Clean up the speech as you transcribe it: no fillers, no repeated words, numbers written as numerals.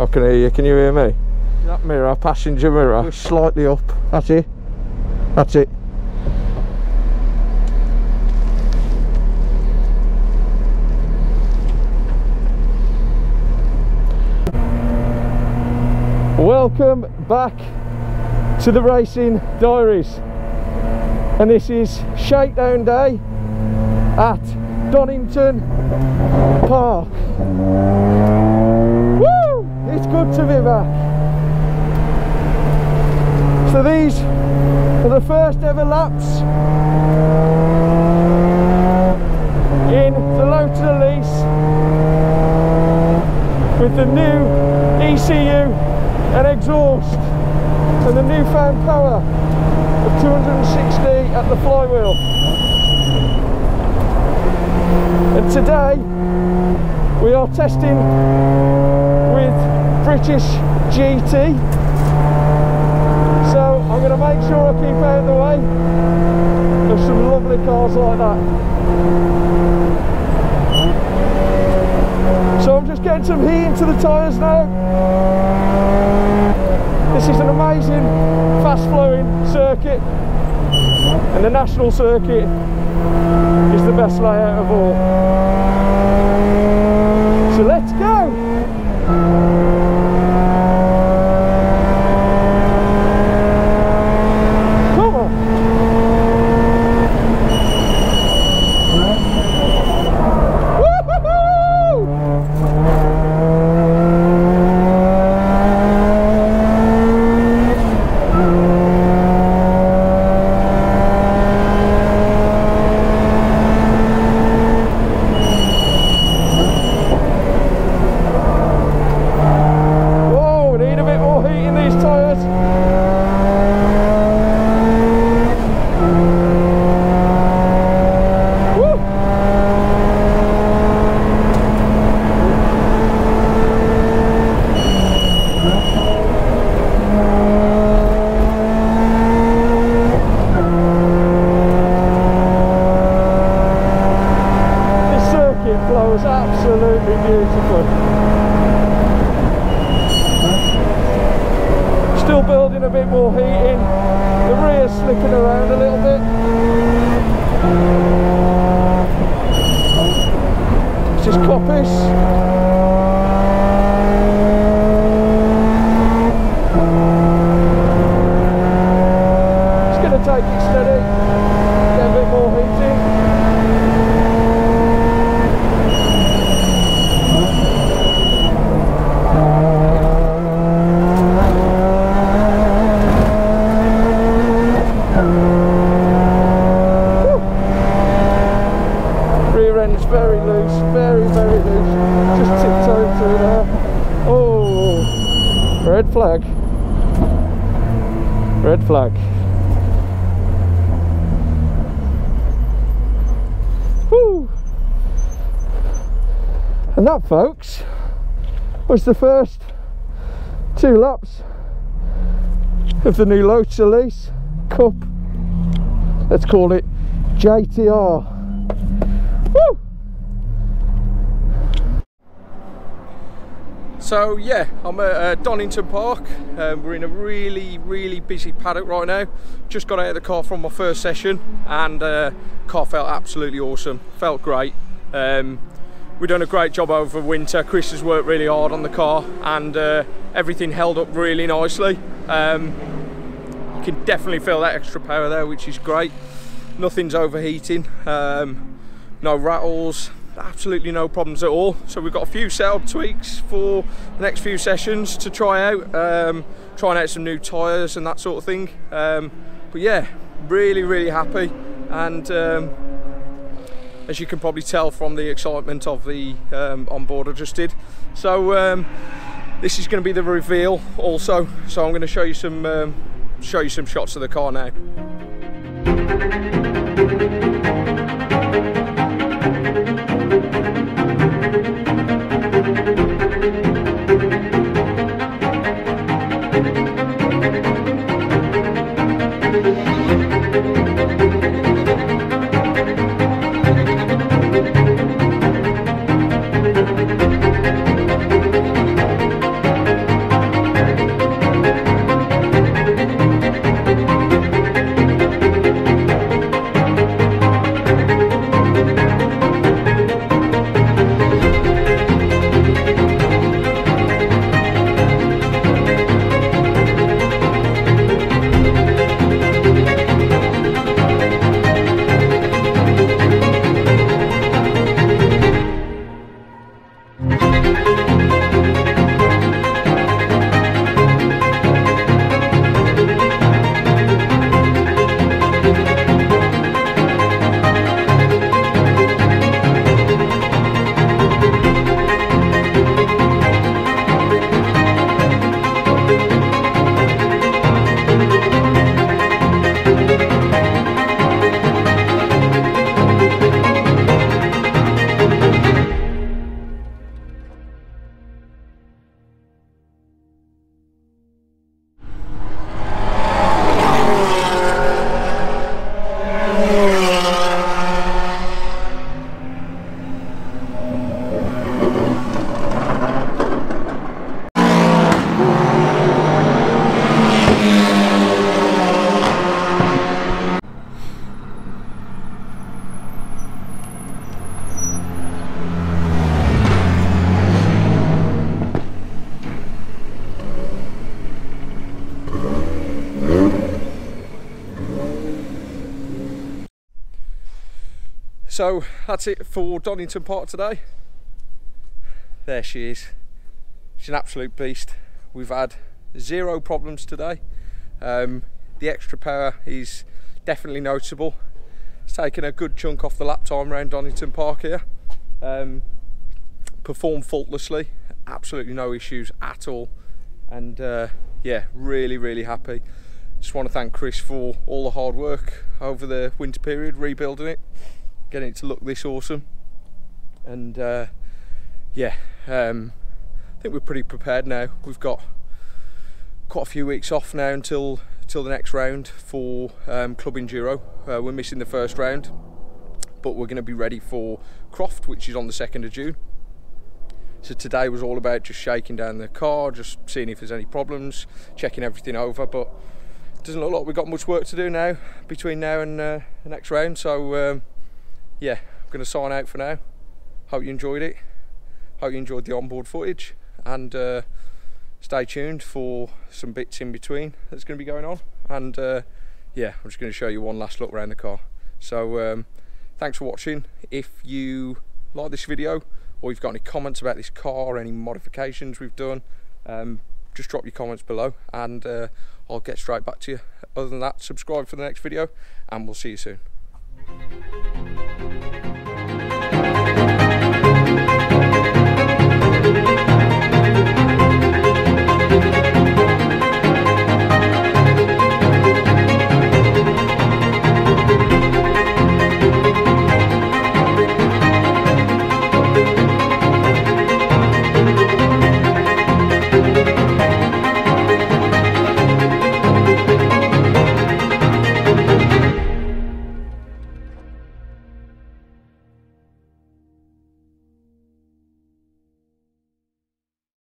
I can hear you. Can you hear me? That mirror, passenger mirror, push slightly up. That's it. That's it. Welcome back to the Racing Diaries, and this is Shakedown Day at Donington Park. Woo! It's good to be back. So these are the first ever laps in the Lotus Elise with the new ECU and exhaust and the newfound power of 260 at the flywheel. And today we are testing with British GT, so I'm going to make sure I keep out of the way of some lovely cars like that. So I'm just getting some heat into the tyres now. This is an amazing fast flowing circuit, and the national circuit is the best layout of all. So let's go! Come on! Absolutely beautiful. Still building a bit more heat in. The rear's slicking around a little bit. This is coppice. Just going to take it steady, get a bit more heat in. Very loose, very loose. Just tiptoed through there. Oh, red flag. Red flag. Woo! And that, folks, was the first 2 laps of the new Lotus Elise Cup. Let's call it JTR. Woo! So yeah, I'm at Donington Park. We're in a really busy paddock right now. Just got out of the car from my first session, and car felt absolutely awesome. Felt great. We've done a great job over winter. Chris has worked really hard on the car, and everything held up really nicely. You can definitely feel that extra power there, which is great. Nothing's overheating. No rattles. Absolutely no problems at all. So we've got a few setup tweaks for the next few sessions to try out, trying out some new tyres and that sort of thing. But yeah, really happy, and as you can probably tell from the excitement of the onboard I just did. So this is going to be the reveal also, so I'm going to show you some shots of the car now. so that's it for Donington Park today. There she is. She's an absolute beast. We've had 0 problems today. The extra power is definitely noticeable. It's taken a good chunk off the lap time around Donington Park here. Performed faultlessly, absolutely no issues at all, and yeah, really happy. Just want to thank Chris for all the hard work over the winter period, rebuilding it, getting it to look this awesome. And yeah, I think we're pretty prepared now. We've got quite a few weeks off now until the next round for Club Enduro. We're missing the first round, but we're going to be ready for Croft, which is on the 2nd of June. So today was all about just shaking down the car, just seeing if there's any problems, checking everything over, but it doesn't look like we've got much work to do now between now and the next round. So yeah, I'm going to sign out for now. Hope you enjoyed it. Hope you enjoyed the onboard footage, and stay tuned for some bits in between that's going to be going on. And yeah, I'm just going to show you one last look around the car. So thanks for watching. If you like this video, or you've got any comments about this car or any modifications we've done, just drop your comments below, and I'll get straight back to you. Other than that, subscribe for the next video, and we'll see you soon.